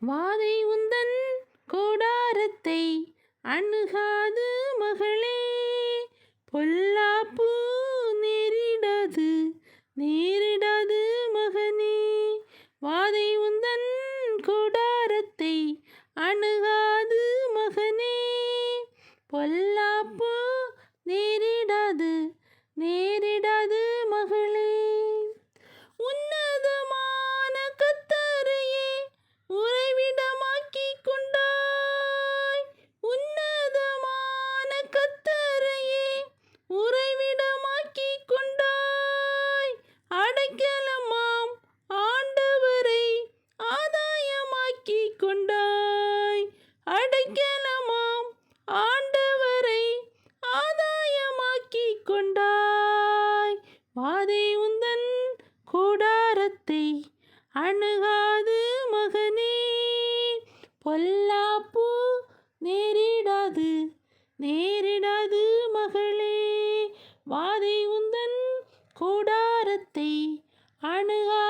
வாதை உந்தன் கூடாரத்தை அணுகாது மகளே, பொல்லாப்பு நேரிடாது நேரிடாது மகனே. வாதை உந்தன் கூடாரத்தை அணுகாது மகனே, பொல்லாப்பு நேரிடாது நேரிடாது மகளே. உன்னதமான கர்த்தரையே உறைவிடமாக்கிக் கொண்டாய், உன்னதமான கர்த்தரையே உறைவிடமாக்கிக் கொண்டாய். அடைக்கலமாம் ஆண்டவரை ஆதாயமாக்கிக் கொண்டாய், அடைக்கலமாம் ஆண்டவரை ஆதாயமாக்கிக் கொண்டாய். வாதை உந்தன் கூடாரத்தை அணுகாது மகனே, பொல்லாப்பு நேரிடாது நேரிடாது மகளே. வாதை உந்தன் கூடாரத்தை அணுகாது